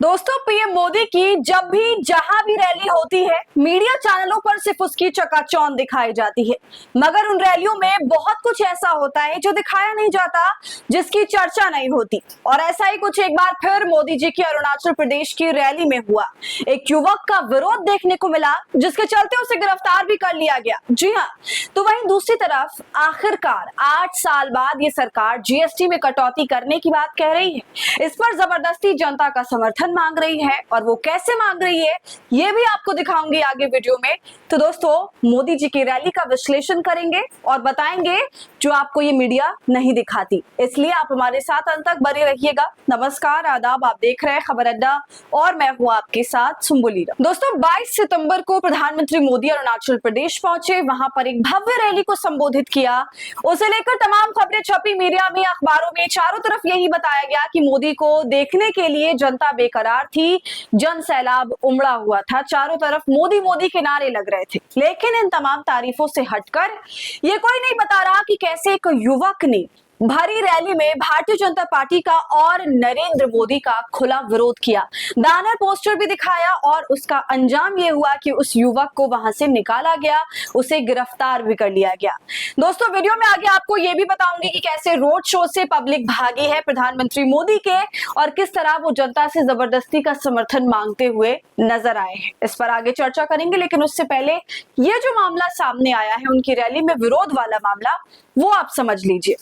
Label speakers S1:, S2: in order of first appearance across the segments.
S1: दोस्तों, पीएम मोदी की जब भी जहां भी रैली होती है, मीडिया चैनलों पर सिर्फ उसकी चकाचौंध दिखाई जाती है। मगर उन रैलियों में बहुत कुछ ऐसा होता है जो दिखाया नहीं जाता, जिसकी चर्चा नहीं होती। और ऐसा ही कुछ एक बार फिर मोदी जी की अरुणाचल प्रदेश की रैली में हुआ। एक युवक का विरोध देखने को मिला, जिसके चलते उसे गिरफ्तार भी कर लिया गया। जी हाँ, तो वहीं दूसरी तरफ आखिरकार 8 साल बाद ये सरकार जीएसटी में कटौती करने की बात कह रही है। इस पर जबरदस्ती जनता का समर्थन मांग रही है, और वो कैसे मांग रही है ये भी आपको दिखाऊंगी आगे वीडियो में। तो दोस्तों, मोदी जी की रैली का विश्लेषण करेंगे और बताएंगे जो आपको ये मीडिया नहीं दिखाती। इसलिए आप हमारे साथ अंत तक बने रहिएगा। नमस्कार, आदाब, आप देख रहे हैं खबर अड्डा और मैं हूं आपके साथ सुम्बुली। दोस्तों, 22 सितंबर को प्रधानमंत्री मोदी अरुणाचल प्रदेश पहुंचे, वहां पर एक भव्य रैली को संबोधित किया। उसे लेकर तमाम खबरें छपी मीडिया में, अखबारों में, चारों तरफ यही बताया गया कि मोदी को देखने के लिए जनता बेकरार थी, जन सैलाब उमड़ा हुआ था, चारों तरफ मोदी मोदी के नारे लग रहे थे। लेकिन इन तमाम तारीफों से हटकर ये कोई नहीं बता रहा कि कैसे एक युवक ने भरी रैली में भारतीय जनता पार्टी का और नरेंद्र मोदी का खुला विरोध किया। बैनर पोस्टर भी दिखाया और उसका अंजाम ये हुआ कि उस युवक को वहां से निकाला गया, उसे गिरफ्तार भी कर लिया गया। दोस्तों, वीडियो में आगे आपको ये भी बताऊंगी कि कैसे रोड शो से पब्लिक भागी है प्रधानमंत्री मोदी के, और किस तरह वो जनता से जबरदस्ती का समर्थन मांगते हुए नजर आए हैं। इस पर आगे चर्चा करेंगे, लेकिन उससे पहले ये जो मामला सामने आया है उनकी रैली में विरोध वाला मामला, वो आप समझ लीजिए।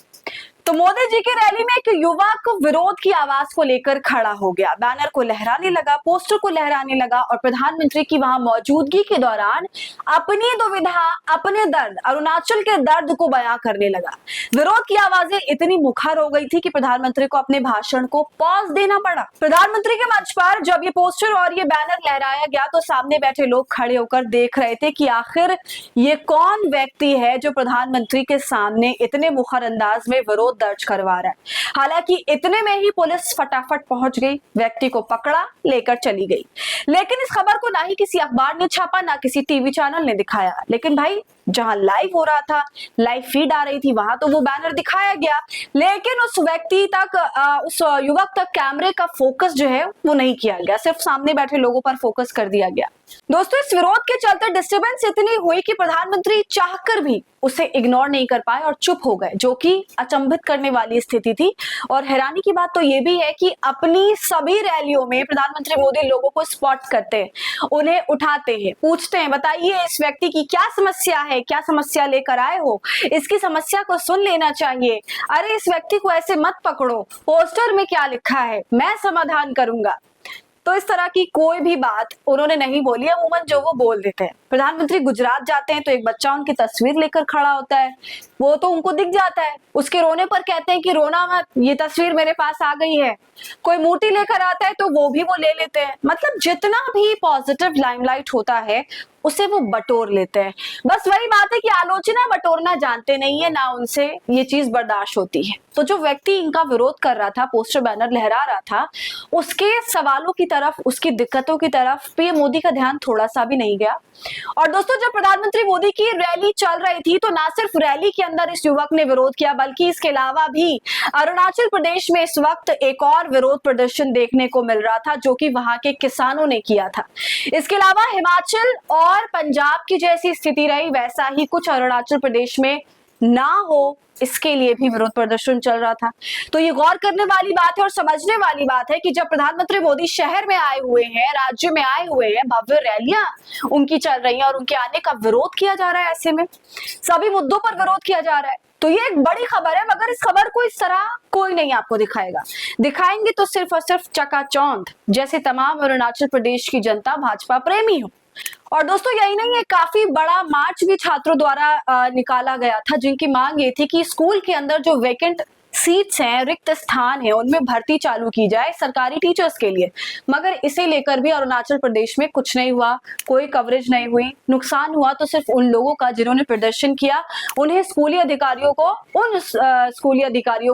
S1: तो मोदी जी की रैली में एक युवक विरोध की आवाज को लेकर खड़ा हो गया, बैनर को लहराने लगा, पोस्टर को लहराने लगा और प्रधानमंत्री की वहां मौजूदगी के दौरान अपनी दुविधा, अपने दर्द, अरुणाचल के दर्द को बयां करने लगा। विरोध की आवाजें इतनी मुखर हो गई थी कि प्रधानमंत्री को अपने भाषण को पॉज देना पड़ा। प्रधानमंत्री के मंच पर जब ये पोस्टर और ये बैनर लहराया गया तो सामने बैठे लोग खड़े होकर देख रहे थे कि आखिर ये कौन व्यक्ति है जो प्रधानमंत्री के सामने इतने मुखर अंदाज में विरोध दर्ज करवा रहा है। हालांकि इतने में ही पुलिस फटाफट पहुंच गई, व्यक्ति को पकड़ा, लेकर चली गई। लेकिन इस खबर को ना ही किसी अखबार ने छापा, ना किसी टीवी चैनल ने दिखाया। लेकिन भाई, जहां लाइव हो रहा था, लाइव फीड आ रही थी, वहां तो वो बैनर दिखाया गया, लेकिन उस व्यक्ति तक, उस युवक तक कैमरे का फोकस जो है वो नहीं किया गया, सिर्फ सामने बैठे लोगों पर फोकस कर दिया गया। दोस्तों, इस विरोध के चलते डिस्टर्बेंस इतनी हुई कि प्रधानमंत्री चाहकर भी उसे इग्नोर नहीं कर पाए और चुप हो गए, जो कि अचंभित करने वाली स्थिति थी। और हैरानी की बात तो ये भी है कि अपनी सभी रैलियों में प्रधानमंत्री मोदी लोगों को स्पॉट करते हैं, उन्हें उठाते हैं, पूछते हैं, बताइए इस व्यक्ति की क्या समस्या है, क्या समस्या लेकर आए हो, इसकी समस्या को सुन लेना चाहिए, अरे इस व्यक्ति को ऐसे मत पकड़ो, पोस्टर में क्या लिखा है, मैं समाधान करूंगा। तो इस तरह की कोई भी बात उन्होंने नहीं बोली, अमूमन जो वो बोल देते हैं। प्रधानमंत्री गुजरात जाते हैं तो एक बच्चा उनकी तस्वीर लेकर खड़ा होता है, वो तो उनको दिख जाता है, उसके रोने पर कहते हैं कि रोना मत, ये तस्वीर मेरे पास आ गई है। कोई मूर्ति लेकर आता है तो वो भी वो ले लेते हैं। मतलब जितना भी पॉजिटिव लाइमलाइट होता है उसे वो बटोर लेते हैं। बस वही बात है कि आलोचना बटोरना जानते नहीं है, ना उनसे ये चीज बर्दाश्त होती है। तो जो व्यक्ति इनका विरोध कर रहा था, पोस्टर बैनर लहरा रहा था, उसके सवालों की तरफ, उसकी दिक्कतों की तरफ पीएम मोदी का ध्यान थोड़ा सा भी नहीं गया। और दोस्तों, जब प्रधानमंत्री मोदी की रैली चल रही थी तो ना सिर्फ रैली के अंदर इस युवक ने विरोध किया, बल्कि इसके अलावा भी अरुणाचल प्रदेश में इस वक्त एक और विरोध प्रदर्शन देखने को मिल रहा था, जो कि वहां के किसानों ने किया था। इसके अलावा हिमाचल और पंजाब की जैसी स्थिति रही, वैसा ही कुछ अरुणाचल प्रदेश में ना हो, इसके लिए भी विरोध प्रदर्शन चल रहा था। तो ये गौर करने वाली बात है और समझने वाली बात है कि जब प्रधानमंत्री मोदी शहर में आए हुए हैं, राज्य में आए हुए हैं, भव्य रैलियां उनकी चल रही हैं और उनके आने का विरोध किया जा रहा है, ऐसे में सभी मुद्दों पर विरोध किया जा रहा है, तो ये एक बड़ी खबर है। मगर इस खबर को इस तरह कोई नहीं आपको दिखाएगा, दिखाएंगे तो सिर्फ और सिर्फ चकाचौंध, जैसे तमाम अरुणाचल प्रदेश की जनता भाजपा प्रेमी हो। और दोस्तों, यही नहीं है, काफी बड़ा मार्च भी छात्रों द्वारा निकाला गया था, जिनकी मांग ये थी कि स्कूल के अंदर जो वैकेंट सीट्स हैं, रिक्त स्थान है, उनमें भर्ती चालू की जाए सरकारी टीचर्स के लिए। मगर इसे लेकर भी अरुणाचल प्रदेश में कुछ नहीं हुआ, कोई कवरेज नहीं हुई। नुकसान हुआ तो सिर्फ उन लोगों का जिन्होंने प्रदर्शन किया, उन्हें स्कूली अधिकारियों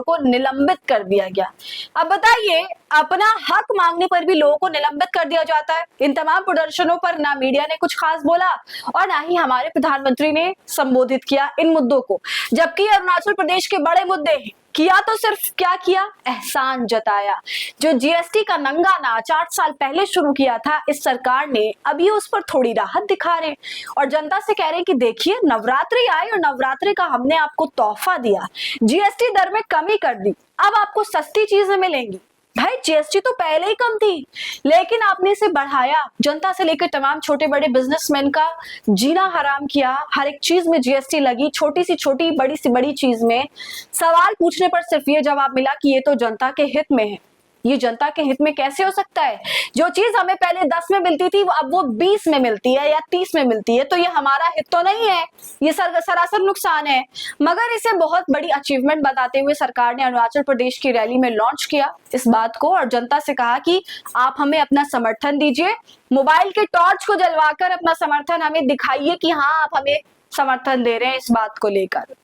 S1: को निलंबित कर दिया गया। अब बताइए, अपना हक मांगने पर भी लोगों को निलंबित कर दिया जाता है। इन तमाम प्रदर्शनों पर ना मीडिया ने कुछ खास बोला और ना ही हमारे प्रधानमंत्री ने संबोधित किया इन मुद्दों को, जबकि अरुणाचल प्रदेश के बड़े मुद्दे हैं। किया तो सिर्फ क्या किया, एहसान जताया। जो जीएसटी का नंगा नाच 8 साल पहले शुरू किया था इस सरकार ने, अभी उस पर थोड़ी राहत दिखा रहे और जनता से कह रहे हैं कि देखिए नवरात्रि आई और नवरात्रि का हमने आपको तोहफा दिया, जीएसटी दर में कमी कर दी, अब आपको सस्ती चीजें मिलेंगी। भाई जीएसटी तो पहले ही कम थी, लेकिन आपने इसे बढ़ाया, जनता से लेकर तमाम छोटे बड़े बिजनेसमैन का जीना हराम किया। हर एक चीज में जीएसटी लगी, छोटी सी छोटी बड़ी सी बड़ी चीज में। सवाल पूछने पर सिर्फ ये जवाब मिला कि ये तो जनता के हित में है। ये जनता के हित में कैसे हो सकता है? जो चीज हमें पहले 10 में मिलती थी अब वो 20 में मिलती है या 30 में मिलती है, तो ये हमारा हित तो नहीं है, ये सरासर नुकसान है। मगर इसे बहुत बड़ी अचीवमेंट बताते हुए सरकार ने अरुणाचल प्रदेश की रैली में लॉन्च किया इस बात को और जनता से कहा कि आप हमें अपना समर्थन दीजिए, मोबाइल के टॉर्च को जलवाकर अपना समर्थन हमें दिखाइए कि हाँ आप हमें समर्थन दे रहे हैं इस बात को लेकर।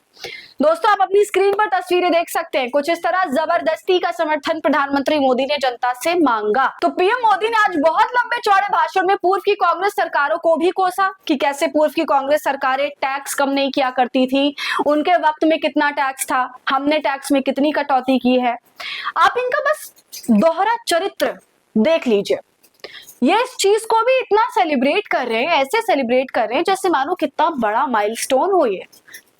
S1: दोस्तों आप अपनी स्क्रीन पर तस्वीरें देख सकते हैं, कुछ इस तरह जबरदस्ती का समर्थन प्रधानमंत्री मोदी ने जनता से मांगा। तो पीएम मोदी ने आज बहुत लंबे चौड़े भाषण में पूर्व की कांग्रेस सरकारों को भी कोसा कि कैसे पूर्व की कांग्रेस सरकारें टैक्स कम नहीं किया करती थी, उनके वक्त में कितना टैक्स था, हमने टैक्स में कितनी कटौती की है। आप इनका बस दोहरा चरित्र देख लीजिए। ये इस चीज को भी इतना सेलिब्रेट कर रहे हैं, ऐसे सेलिब्रेट कर रहे हैं जैसे मानो कितना बड़ा माइलस्टोन हो ये,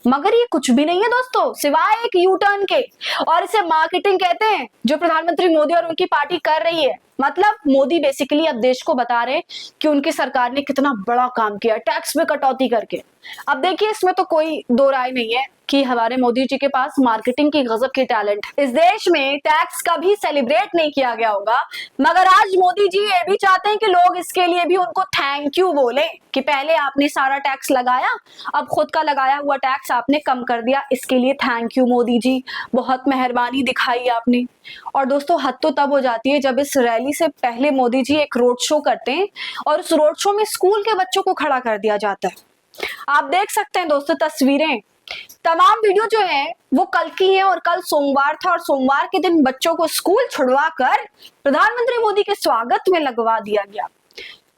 S1: मगर ये कुछ भी नहीं है दोस्तों, सिवाय एक यू टर्न के। और इसे मार्केटिंग कहते हैं जो प्रधानमंत्री मोदी और उनकी पार्टी कर रही है। मतलब मोदी बेसिकली अब देश को बता रहे हैं कि उनकी सरकार ने कितना बड़ा काम किया टैक्स में कटौती करके। अब देखिए इसमें तो कोई दो राय नहीं है कि हमारे मोदी जी के पास मार्केटिंग की गजब की टैलेंट है। इस देश में टैक्स कभी सेलिब्रेट नहीं किया गया होगा, मगर आज मोदी जी ये भी चाहते हैं कि लोग इसके लिए भी उनको थैंक यू बोले कि पहले आपने सारा टैक्स लगाया, अब खुद का लगाया हुआ टैक्स आपने कम कर दिया, इसके लिए थैंक यू मोदी जी, बहुत मेहरबानी दिखाई आपने। और दोस्तों हद तो तब हो जाती है जब इस रैली से पहले मोदी जी एक रोड शो करते हैं और उस रोड शो में स्कूल के बच्चों को खड़ा कर दिया जाता है। आप देख सकते हैं दोस्तों तस्वीरें, तमाम वीडियो जो है वो कल की है और कल सोमवार था और सोमवार के दिन बच्चों को स्कूल छुड़वा कर प्रधानमंत्री मोदी के स्वागत में लगवा दिया गया।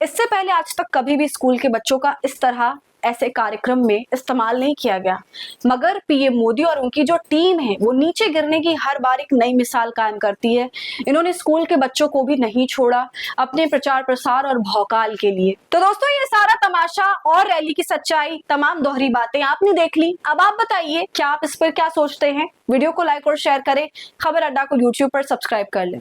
S1: इससे पहले आज तक कभी भी स्कूल के बच्चों का इस तरह ऐसे कार्यक्रम में इस्तेमाल नहीं किया गया, मगर पीएम मोदी और उनकी जो टीम है वो नीचे गिरने की हर बार एक नई मिसाल कायम करती है। इन्होंने स्कूल के बच्चों को भी नहीं छोड़ा अपने प्रचार प्रसार और भौकाल के लिए। तो दोस्तों ये सारा तमाशा और रैली की सच्चाई, तमाम दोहरी बातें आपने देख ली। अब आप बताइए क्या आप इस पर क्या सोचते हैं? वीडियो को लाइक और शेयर करें, खबर अड्डा को यूट्यूब पर सब्सक्राइब कर लें।